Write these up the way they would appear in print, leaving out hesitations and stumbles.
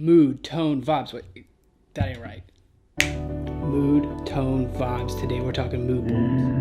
Mood, tone, vibes. Wait, that ain't right. Mood, tone, vibes. Today we're talking mood boards.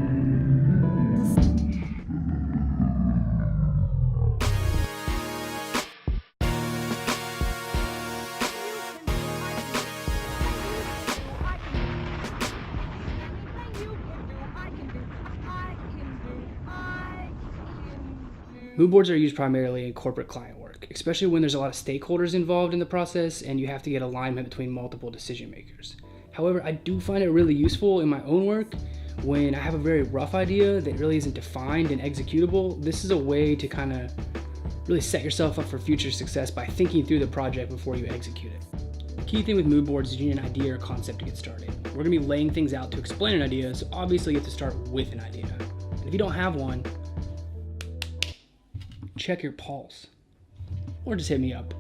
Mood boards are used primarily in corporate client work, especially when there's a lot of stakeholders involved in the process and you have to get alignment between multiple decision makers. However, I do find it really useful in my own work when I have a very rough idea that really isn't defined and executable. This is a way to kind of really set yourself up for future success by thinking through the project before you execute it. The key thing with mood boards is you need an idea or concept to get started. We're going to be laying things out to explain an idea, so obviously you have to start with an idea. And if you don't have one, check your pulse, or just hit me up.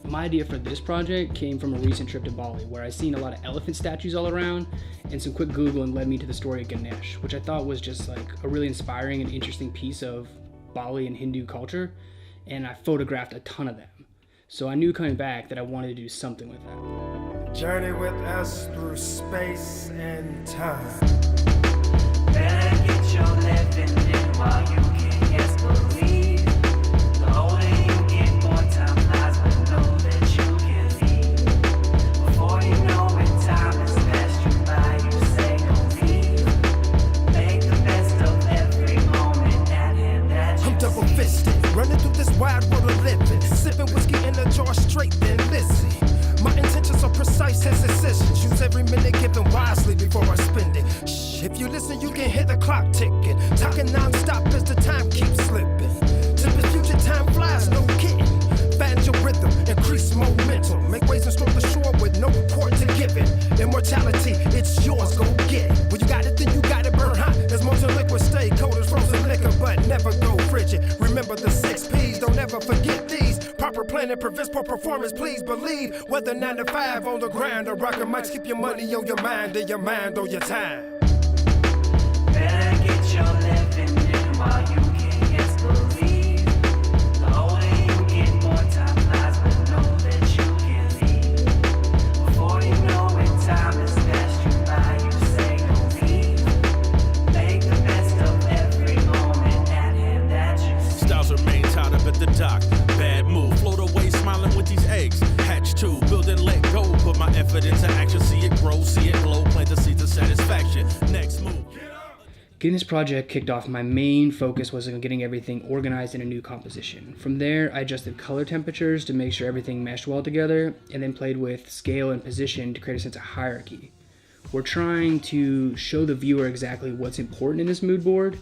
My idea for this project came from a recent trip to Bali, where I seen a lot of elephant statues all around, and some quick Googling led me to the story of Ganesh, which I thought was just like a really inspiring and interesting piece of Bali and Hindu culture, and I photographed a ton of them. So I knew coming back that I wanted to do something with that. Journey with us through space and time. Better get your living in while you can, yes, believe. The older you get, more time lies, but know that you can leave. Before you know it, time has passed you by, you say don't leave. Make the best of every moment at hand that you I'm double-fisted, running through this wide world of living, sipping whiskey in a jar straight, then listen. My intentions are precise as decisions. Use every minute given wisely before I spend it. Shh, if you listen, you can hear the clock ticking. Talking non-stop as the time keeps slipping. Tipping future time flies, no kidding. Find your rhythm, increase momentum. Make waves and stroke the shore with no port to give it. Immortality, it's yours, go get it. When you got it, then you got it, burn hot. As molten liquid, stay cold as frozen liquor, but never go frigid. Remember the 6 P's, don't ever forget these. Proper planning prevents poor performance, please believe. Whether 9 to 5 on the grind or rockin' mics, keep your money on your mind and your mind on your time. better get your living in while you can, yes, believe. The older you get, more time flies, but know that you can leave. Before you know it, time has passed you by, you say don't leave. Make the best of every moment at hand that you see. Styles remain tied up at the dock. Bad move, float away smiling with these eggs. Hatch two, build and let go. Put my effort into action, see it grow, see it glow. Plant the seeds of satisfaction. Next move. Getting this project kicked off, my main focus was on getting everything organized in a new composition. From there, I adjusted color temperatures to make sure everything meshed well together, and then played with scale and position to create a sense of hierarchy. We're trying to show the viewer exactly what's important in this mood board,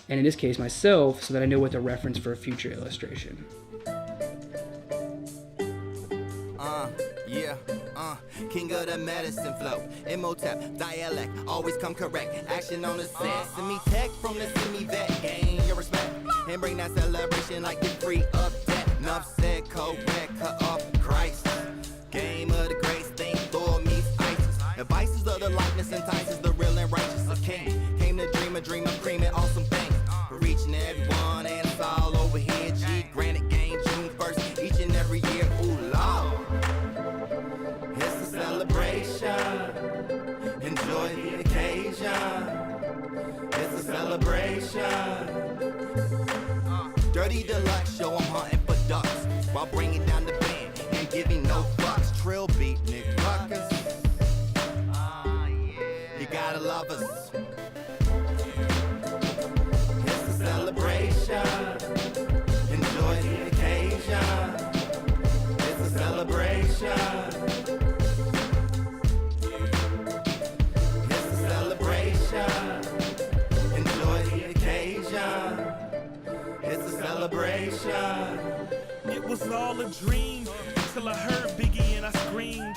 and in this case myself, so that I know what to reference for a future illustration. King of the medicine flow, MOTAP, dialect, always come correct. Action on the set, send me tech from the semi vet. Gain your respect and bring that celebration like you're free of debt. Enough said, correct, cut off Christ. Game of the grace, thing Thor meets ISIS. Advices of the likeness entices the real and righteous. A king came to dream of creaming awesome things. For reaching everyone, and it's all over here. G granted game June 1st, each and every year. Ooh, Lord. Enjoy the occasion. It's a celebration. Dirty Deluxe show, I'm hunting for ducks while bringing down the band and giving no fucks. Trill beat, Nick Ruckus. You gotta love us. It's a celebration. Enjoy the occasion. It's a celebration. It was all a dream till I heard Biggie and I screamed.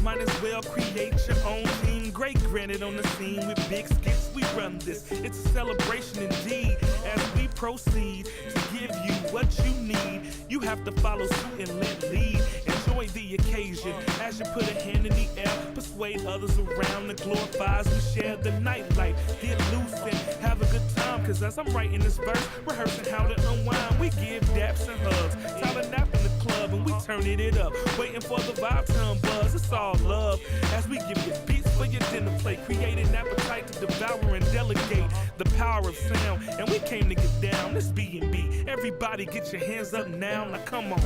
Might as well create your own team. Great granted on the scene with big skits. We run this. It's a celebration indeed. As we proceed to give you what you need, you have to follow suit and let lead. Enjoy the occasion as you put a hand in the air. Persuade others around to glorify as we share the nightlight. Get loose and have a good time. Cause as I'm writing this verse, rehearsing how to unwind, we give daps and hugs. Tyler nap in the club and we turn turning it up. Waiting for the vibe to unbuzz, it's all love. As we give you beats for your dinner plate, create an appetite to devour and delegate the power of sound. And we came to get down, this B&B. Everybody get your hands up now come on.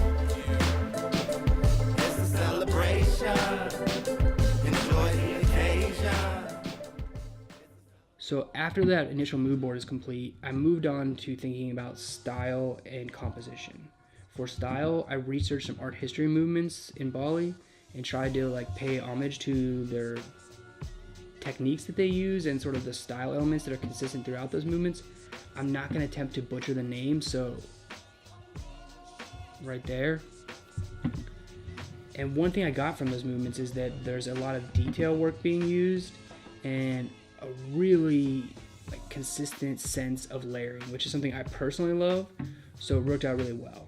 It's a celebration. Enjoy the occasion. So after that initial mood board is complete, I moved on to thinking about style and composition. For style, I researched some art history movements in Bali and tried to pay homage to their techniques that they use and sort of the style elements that are consistent throughout those movements. I'm not going to attempt to butcher the name, so right there. And one thing I got from those movements is that there's a lot of detail work being used and a really consistent sense of layering, which is something I personally love, so it worked out really well.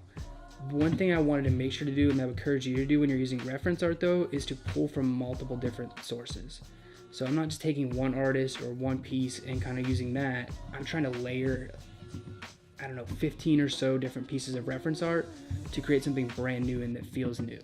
One thing I wanted to make sure to do, and I would encourage you to do when you're using reference art though, is to pull from multiple different sources. So I'm not just taking one artist or one piece and kind of using that. I'm trying to layer, 15 or so different pieces of reference art to create something brand new and that feels new.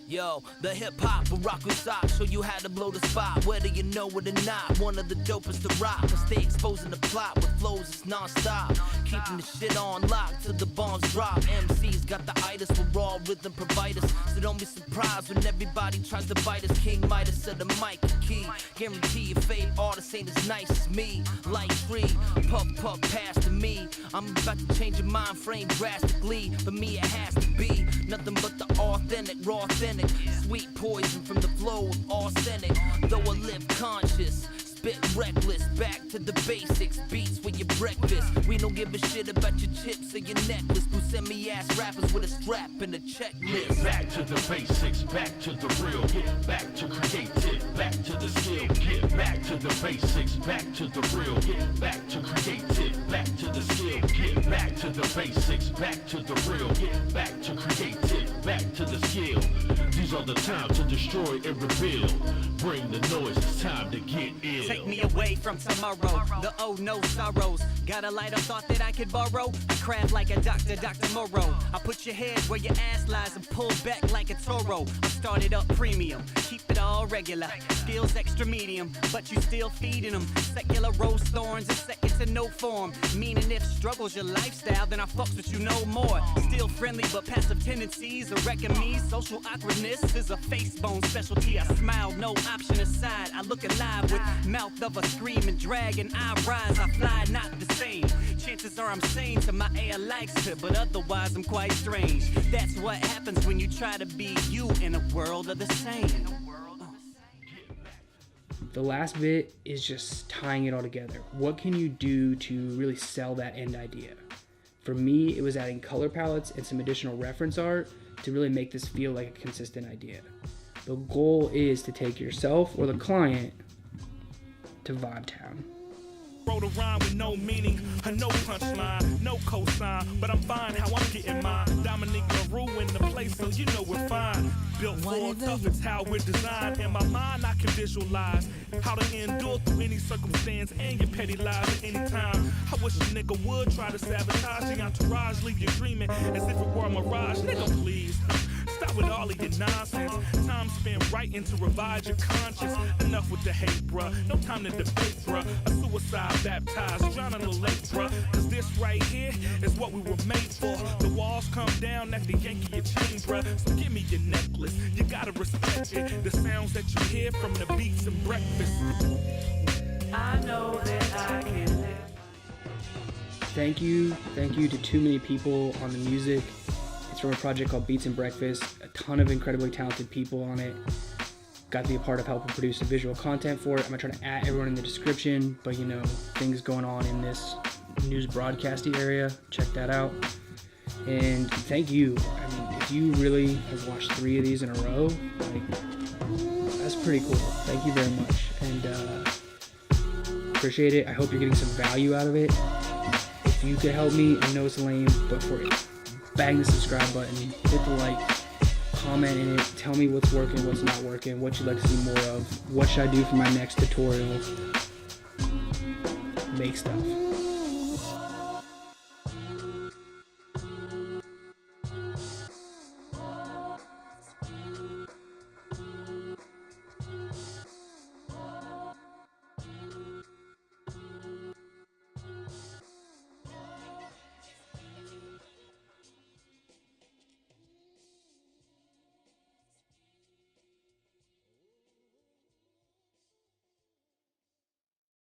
Yo, the hip-hop Barack sock show you how to blow the spot, whether you know it or not. One of the dopest to rock, but stay exposing the plot with flows it's non-stop. Keeping the shit on lock till the bombs drop. MCs got the itis with raw rhythm providers, so don't be surprised when everybody tries to bite us. King Midas said the mic is key. Guarantee your fave artist ain't as nice as me. Light free, puff pass to me. I'm about to change your mind frame drastically. For me it has to be nothing but the authentic, raw authentic. Sweet poison from the flow of arsenic. Though I live conscious, spit reckless, back to the basics. Beats for your breakfast. We don't give a shit about your chips or your necklace. Who send me ass rappers with a strap and a checklist. Get back to the basics, back to the real. Get back to creative, back to the skill. Get back to the basics, back to the real. Get back to creative, back to the skill. Get back to the basics, back to the real. Get back to creative, back to the skill. These are the times to destroy and rebuild. Bring the noise, it's time to get ill. Take me away from tomorrow, the oh no sorrows. Got a lighter thought that I could borrow? I craft like a Dr. Moreau. I put your head where your ass lies and pull back like a Toro. I started up premium, keep it all regular. Skills extra medium, but you still feeding them. Secular rose thorns and second to no form. Meaning if struggle's your lifestyle, then I fucks with you no more. Still friendly, but passive tendencies are wrecking me. Social awkwardness is a face bone specialty. I smile, no option aside. I look alive with mouth of a screaming dragon. I rise, I fly, not the same. Chances are I'm sane to my air likes it, but otherwise I'm quite strange. That's what happens when you try to be you in a world of the same. The last bit is just tying it all together. What can you do to really sell that end idea? For me, it was adding color palettes and some additional reference art to really make this feel like a consistent idea. The goal is to take yourself or the client to Vibe Town. Wrote a rhyme with no meaning, a no punchline, no cosign, but I'm fine how I'm getting mine. Dominic LaRue in the place, so you know we're fine. Built for tough, it's how we're designed. In my mind, I can visualize how to endure through any circumstance and your petty lies at any time. I wish a nigga would try to sabotage the entourage, leave you dreaming as if it were a mirage. Nigga, please. Stop with all of your nonsense. Time spent writing to revive your conscience. Enough with the hate, bruh. No time to debate, bruh. A suicide baptized, drowning the lake, bruh. Cause this right here is what we were made for. The walls come down at the yank of your chain, bruh. So give me your necklace. You gotta respect it. The sounds that you hear from the beats and breakfast. I know that I can live. Thank you to too many people on the music. It's from a project called Beats and Breakfast. A ton of incredibly talented people on it. Got to be a part of helping produce the visual content for it. I'm gonna try to add everyone in the description, but you know, things going on in this news broadcasting area. Check that out. And thank you. I mean, if you really have watched 3 of these in a row, that's pretty cool. Thank you very much. And appreciate it. I hope you're getting some value out of it. If you could help me, I know it's lame, but for it, bang the subscribe button, hit the like, comment in it, tell me what's working, what's not working, what you'd like to see more of, what should I do for my next tutorial. make stuff.